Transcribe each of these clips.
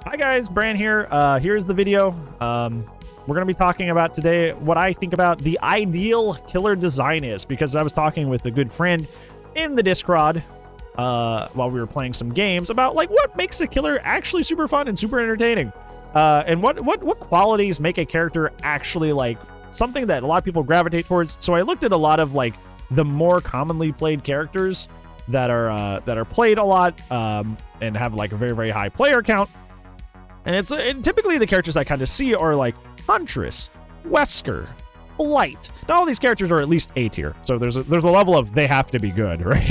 Hi guys, Bran here. Here's the video. We're going to be talking about today what I think about the ideal killer design is, because I was talking with a good friend in the Discord while we were playing some games about like what makes a killer actually super fun and super entertaining, and what qualities make a character actually like something that a lot of people gravitate towards. So I looked at a lot of like the more commonly played characters that are played a lot and have like a very, very high player count. And typically the characters I kind of see are like Huntress, Wesker, Blight. Now all these characters are at least A tier, so there's a level of they have to be good, right?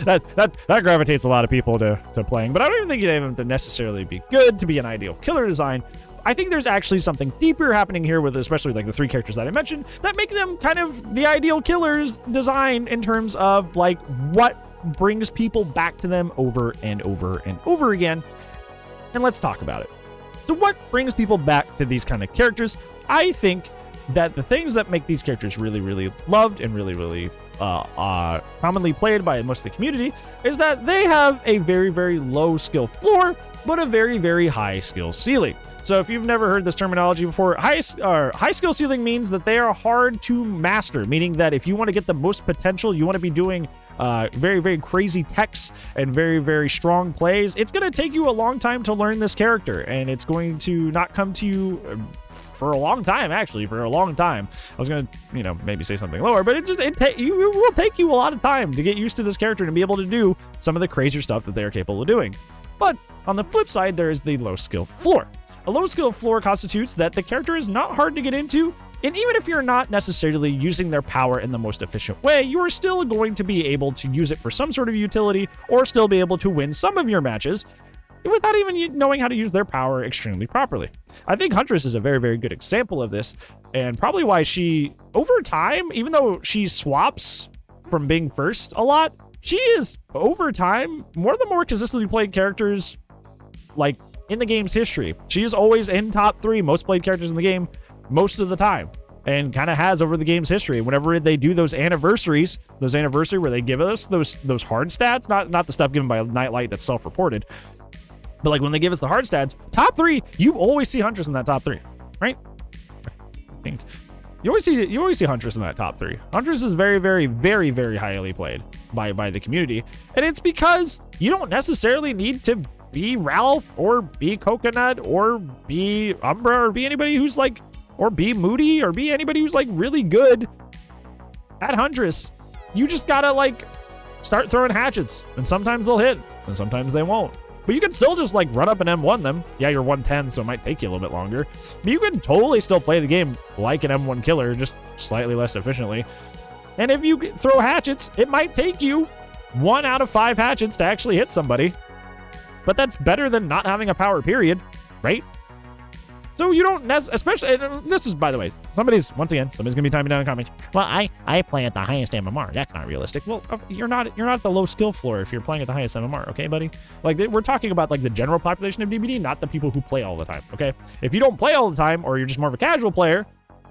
that gravitates a lot of people to playing. But I don't even think they have to necessarily be good to be an ideal killer design. I think there's actually something deeper happening here with especially like the three characters that I mentioned that make them kind of the ideal killer's design in terms of like what brings people back to them over and over and over again. And let's talk about it. So what brings people back to these kind of characters? I think that the things that make these characters really, really loved and really, really commonly played by most of the community is that they have a very, very low skill floor, but a very, very high skill ceiling. So if you've never heard this terminology before, high skill ceiling means that they are hard to master, meaning that if you want to get the most potential, you want to be doing very, very crazy techs and very, very strong plays. It's going to take you a long time to learn this character, and it's going to not come to you for a long time, actually, for a long time. I was going to, maybe say something lower, but it will take you a lot of time to get used to this character and to be able to do some of the crazier stuff that they are capable of doing. But on the flip side, there is the low skill floor. A low skill floor constitutes that the character is not hard to get into, and even if you're not necessarily using their power in the most efficient way, you are still going to be able to use it for some sort of utility or still be able to win some of your matches without even knowing how to use their power extremely properly. I think Huntress is a very, very good example of this, and probably why she, over time, even though she swaps from being first a lot, she is, over time, one of the more consistently played characters, like, in the game's history. She is always in top 3 most played characters in the game most of the time, and kind of has over the game's history. Whenever they do those anniversary where they give us those hard stats, not the stuff given by Nightlight that's self-reported, but like when they give us the hard stats, top 3, you always see Huntress in that top 3, right? I think you always see Huntress in that top 3. Huntress is very, very, very, very highly played by the community, and it's because you don't necessarily need to be Ralph or be Coconut or be Umbra or be anybody who's like, or be Moody or be anybody who's like really good at Huntress. You just gotta like start throwing hatchets, and sometimes they'll hit and sometimes they won't. But you can still just like run up and M1 them. Yeah, you're 110, so it might take you a little bit longer, but you can totally still play the game like an M1 killer, just slightly less efficiently. And if you throw hatchets, it might take you 1 out of 5 hatchets to actually hit somebody. But that's better than not having a power, period, right? So you don't especially, and this is, by the way, somebody's gonna be timing down in comments. Well, I play at the highest MMR. That's not realistic. Well, you're not at the low skill floor if you're playing at the highest MMR, okay, buddy? Like, we're talking about like the general population of DBD, not the people who play all the time, okay? If you don't play all the time, or you're just more of a casual player,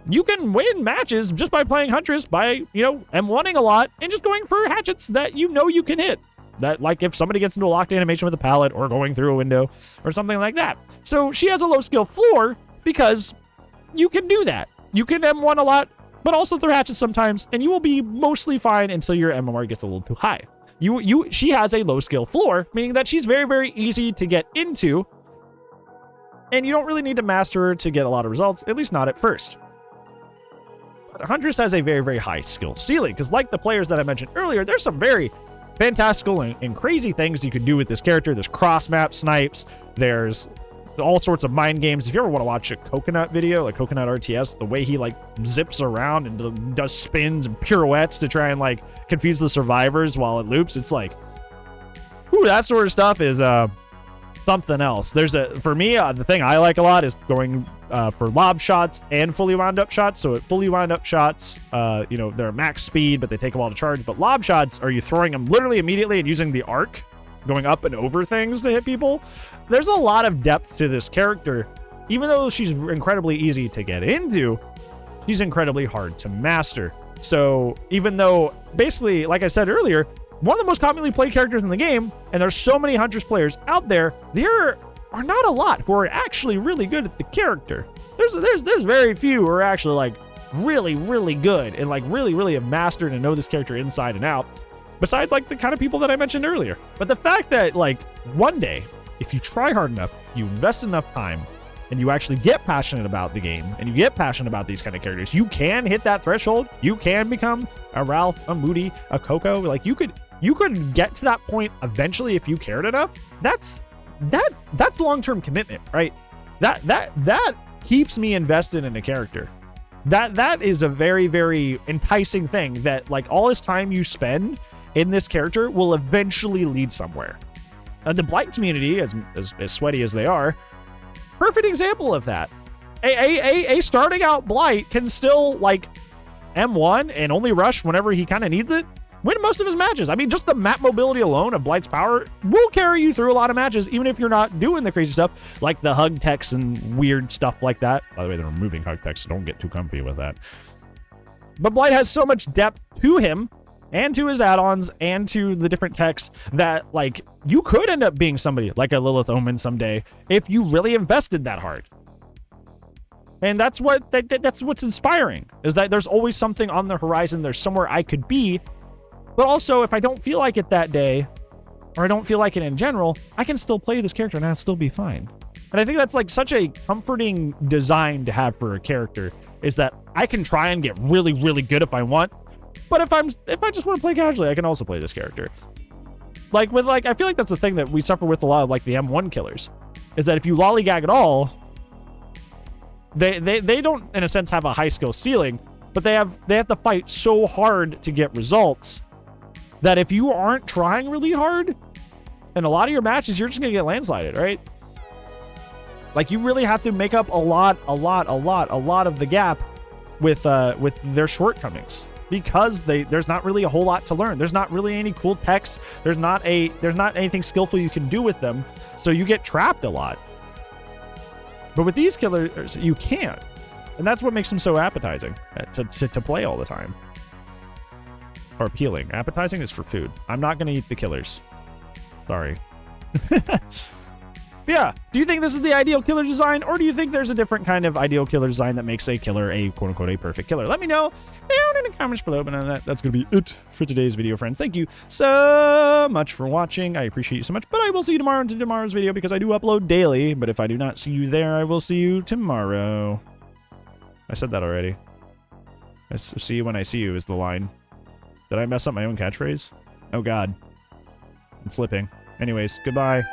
you can win matches just by playing Huntress by, M1ing a lot and just going for hatchets that you can hit. That, like, if somebody gets into a locked animation with a pallet or going through a window or something like that. So she has a low skill floor because you can do that. You can M1 a lot, but also throw hatchets sometimes, and you will be mostly fine until your MMR gets a little too high. She has a low skill floor, meaning that she's very, very easy to get into, and you don't really need to master her to get a lot of results, at least not at first. But Huntress has a very, very high skill ceiling, because like the players that I mentioned earlier, there's some very fantastical and crazy things you can do with this character. There's cross map snipes, there's all sorts of mind games. If you ever want to watch a Coconut video, like Coconut RTS, the way he like zips around and does spins and pirouettes to try and like confuse the survivors while it loops, it's like, whew, that sort of stuff is something else. For me, the thing I like a lot is going for lob shots and fully wound up shots. So at fully wound up shots, they're max speed, but they take a while to charge. But lob shots are you throwing them literally immediately and using the arc, going up and over things to hit people. There's a lot of depth to this character. Even though she's incredibly easy to get into, she's incredibly hard to master. So even though, basically, like I said earlier, one of the most commonly played characters in the game, and there's so many Huntress players out there, there are not a lot who are actually really good at the character. There's very few who are actually like really, really good and like really have mastered and know this character inside and out. Besides like the kind of people that I mentioned earlier. But the fact that like one day, if you try hard enough, you invest enough time, and you actually get passionate about the game, and you get passionate about these kind of characters, you can hit that threshold. You can become a Ralph, a Moody, a Coco. Like you could get to that point eventually if you cared enough. That's long-term commitment, right? That keeps me invested in a character. That is a very, very enticing thing, that like all this time you spend in this character will eventually lead somewhere. And the Blight community, as sweaty as they are, perfect example of that. A starting out Blight can still like M1 and only rush whenever he kind of needs it, win most of his matches. I mean, just the map mobility alone of Blight's power will carry you through a lot of matches, even if you're not doing the crazy stuff like the hug techs and weird stuff like that. By the way, they're removing hug techs, so don't get too comfy with that. But Blight has so much depth to him and to his add-ons and to the different techs that like you could end up being somebody like a Lilith Omen someday if you really invested that hard. And that's what's inspiring, is that there's always something on the horizon. There's somewhere I could be. But also, if I don't feel like it that day, or I don't feel like it in general, I can still play this character and I'll still be fine. And I think that's like such a comforting design to have for a character, is that I can try and get really, really good if I want. But if I just want to play casually, I can also play this character. I feel like that's the thing that we suffer with a lot of like the M1 killers, is that if you lollygag at all, they don't in a sense have a high skill ceiling, but they have to fight so hard to get results that if you aren't trying really hard, in a lot of your matches, you're just gonna get landslided, right? Like you really have to make up a lot of the gap with their shortcomings, because there's not really a whole lot to learn. There's not really any cool techs. There's not anything skillful you can do with them. So you get trapped a lot. But with these killers, you can't. And that's what makes them so appetizing to play all the time. Or appealing. Appetizing is for food. I'm not going to eat the killers. Sorry. Yeah. Do you think this is the ideal killer design, or do you think there's a different kind of ideal killer design that makes a killer a quote-unquote a perfect killer? Let me know down in the comments below. But that's going to be it for today's video, friends. Thank you so much for watching. I appreciate you so much. But I will see you tomorrow in tomorrow's video, because I do upload daily. But if I do not see you there, I will see you tomorrow. I said that already. See you when I see you is the line. Did I mess up my own catchphrase? Oh, God. I'm slipping. Anyways, goodbye.